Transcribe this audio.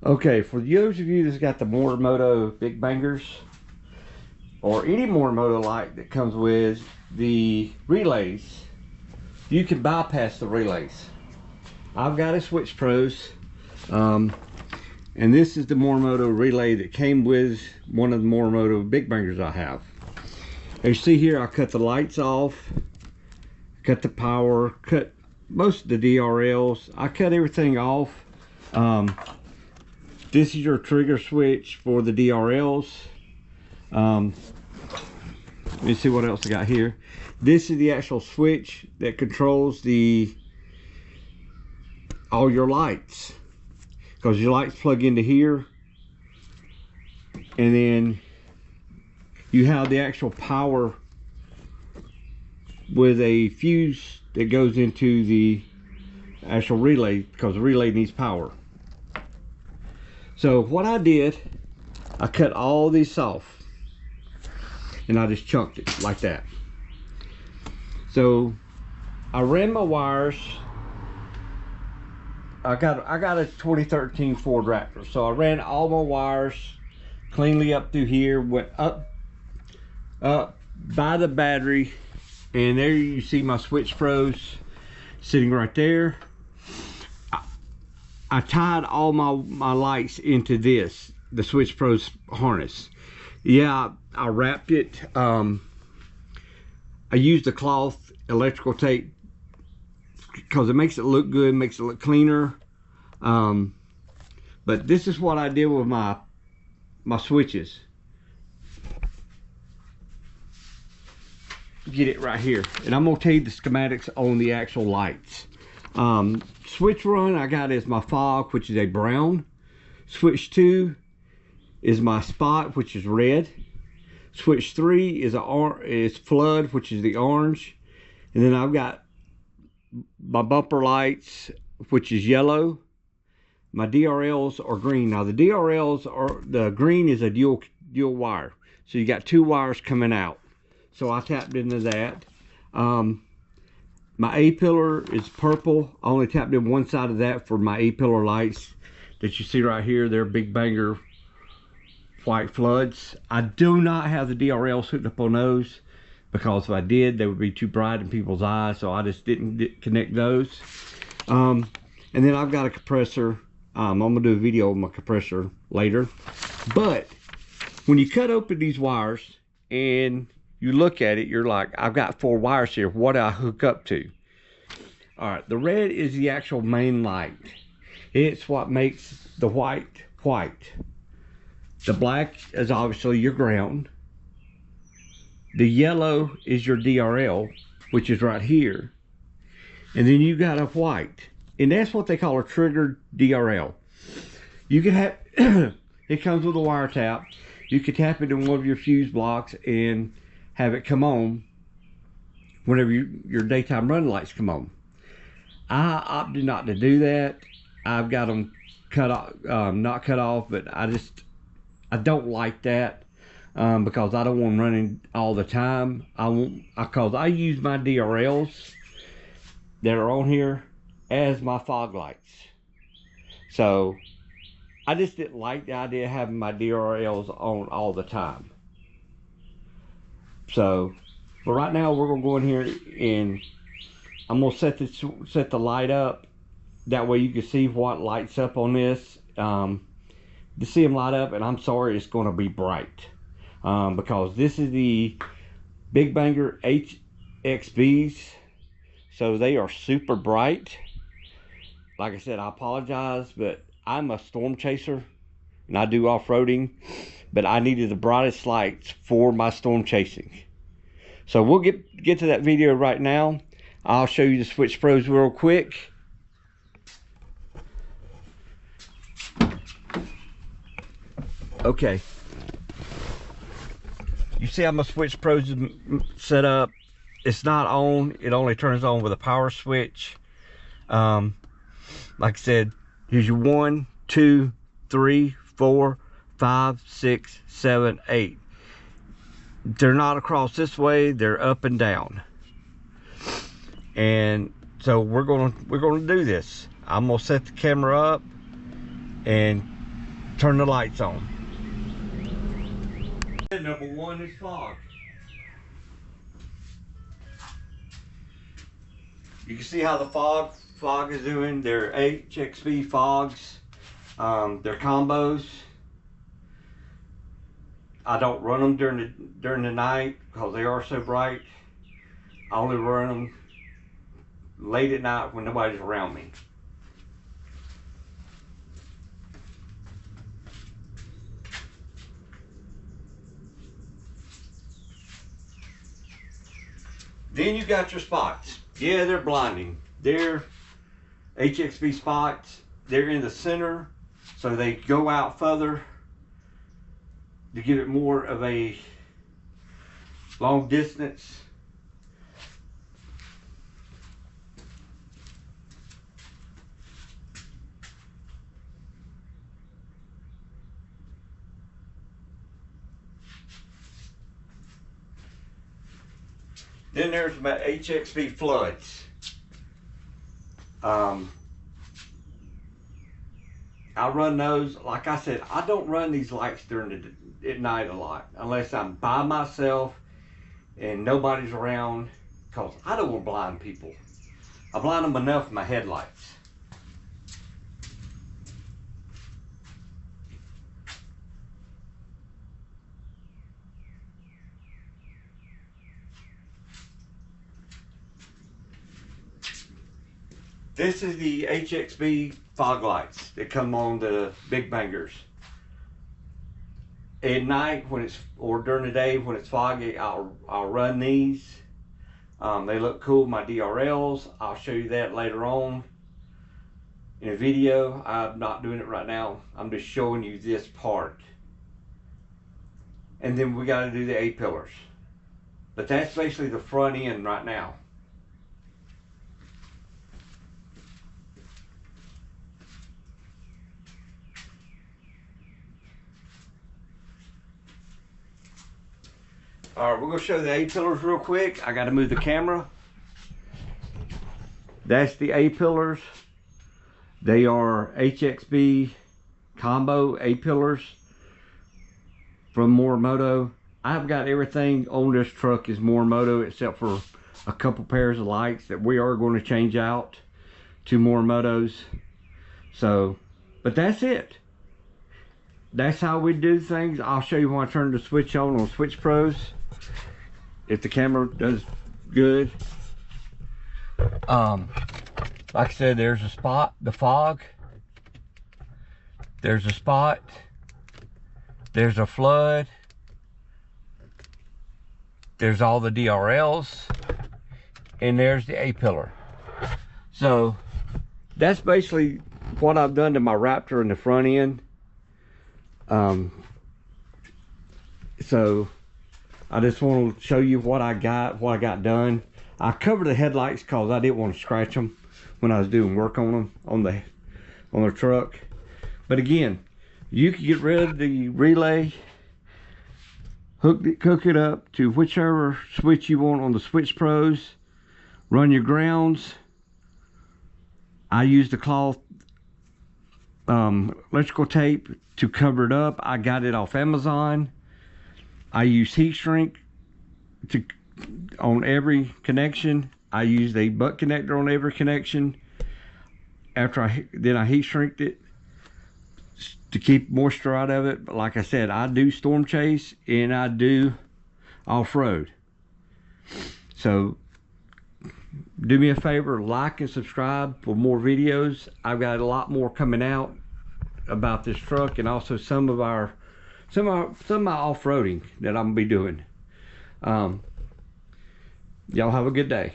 Okay, for those of you that's got the Morimoto Big Bangers or any Morimoto light that comes with the relays, you can bypass the relays. I've got a Switch Pros, and this is the Morimoto relay that came with one of the Morimoto Big Bangers I have. As you see here, I cut the lights off, cut the power, cut most of the DRLs. I cut everything off. This is your trigger switch for the DRLs. Let me see what else I got here. This is the actual switch that controls all your lights, because your lights plug into here, and then you have the actual power with a fuse that goes into the actual relay, because the relay needs power. So what I did, I cut all these off and I just chunked it like that. So I ran my wires. I got a 2013 Ford Raptor, so I ran all my wires cleanly up through here, went up by the battery, and there you see my Switch Pros sitting right there. I tied all my lights into this, the Switch Pros harness. Yeah, I wrapped it. I used the cloth electrical tape because it makes it look good, makes it look cleaner. But this is what I did with my switches. Get it right here, and I'm gonna tell you the schematics on the actual lights. Switch 1 I got is my fog, which is a brown. Switch 2 is my spot, which is red. Switch 3 is flood, which is the orange. And then I've got my bumper lights, which is yellow. My DRLs are green. Now the DRLs are, the green is a dual wire, so you got 2 wires coming out. So I tapped into that. My A-pillar is purple. I only tapped in one side of that for my A-pillar lights that you see right here. They're Big Banger white floods. I do not have the DRLs hooked up on those, because if I did, they would be too bright in people's eyes, so I just didn't connect those. And then I've got a compressor. I'm gonna do a video of my compressor later. But when you cut open these wires and you look at it, you're like, I've got 4 wires here. What do I hook up to? All right, the red is the actual main light. It's what makes the white white. The black is obviously your ground. The yellow is your DRL, which is right here. And then you got a white, and that's what they call a triggered DRL. You can have, it comes with a wire tap. You can tap it in one of your fuse blocks and have it come on whenever your daytime running lights come on. I opted not to do that. I've got them cut off, not cut off, but I don't like that, because I don't want them running all the time. Because I use my DRLs that are on here as my fog lights. So I just didn't like the idea of having my DRLs on all the time. So, but right now we're gonna go in here and I'm gonna set the light up. That way you can see what lights up on this. To see them light up, and I'm sorry, it's gonna be bright, because this is the Big Banger HXBs, so they are super bright. Like I said, I apologize, but I'm a storm chaser and I do off-roading, but I needed the brightest lights for my storm chasing. So we'll get to that video right now. I'll show you the Switch Pros real quick. Okay. You see how my Switch Pros is set up. It's not on. It only turns on with a power switch. Like I said, here's your 1, 2, 3, 4, 5, 6, 7, 8. They're not across this way, they're up and down. And so we're gonna do this. I'm gonna set the camera up and turn the lights on. Number one is fog. You can see how the fog is doing. They're HXV fogs. They're combos. I don't run them during the night because they are so bright. I only run them late at night when nobody's around me. Then you got your spots. Yeah, they're blinding. They're HXV spots. They're in the center, so they go out further to give it more of a long distance. Then there's my HXV floods. I run those, like I said, I don't run these lights at night a lot, unless I'm by myself and nobody's around, because I don't want to blind people. I blind them enough with my headlights. This is the HXV fog lights that come on the Big Bangers. At night, or during the day when it's foggy, I'll run these. They look cool with my DRLs. I'll show you that later on in a video. I'm not doing it right now. I'm just showing you this part. And then we got to do the A-pillars. But that's basically the front end right now. All right, we're gonna show the A-pillars real quick. I gotta move the camera. That's the A-pillars. They are HXV combo A-pillars from Morimoto. I've got everything on this truck is Morimoto except for a couple pairs of lights that we are going to change out to Morimotos. So, but that's it. That's how we do things. I'll show you when I turn the switch on Switch Pros, if the camera does good. Like I said, there's a spot, the fog. There's a spot. There's a flood. There's all the DRLs. And there's the A-pillar. So that's basically what I've done to my Raptor in the front end. So I just want to show you what I got done. I covered the headlights because I didn't want to scratch them when I was doing work on them on the truck. But again, you can get rid of the relay, hook it up to whichever switch you want on the Switch Pros, run your grounds. I use the cloth electrical tape to cover it up. I got it off Amazon. I use heat shrink on every connection. I used a butt connector on every connection. After I heat shrinked it to keep moisture out of it. But like I said, I do storm chase and I do off-road. So do me a favor, like and subscribe for more videos. I've got a lot more coming out about this truck, and also some of my off-roading that I'm gonna be doing. Y'all have a good day.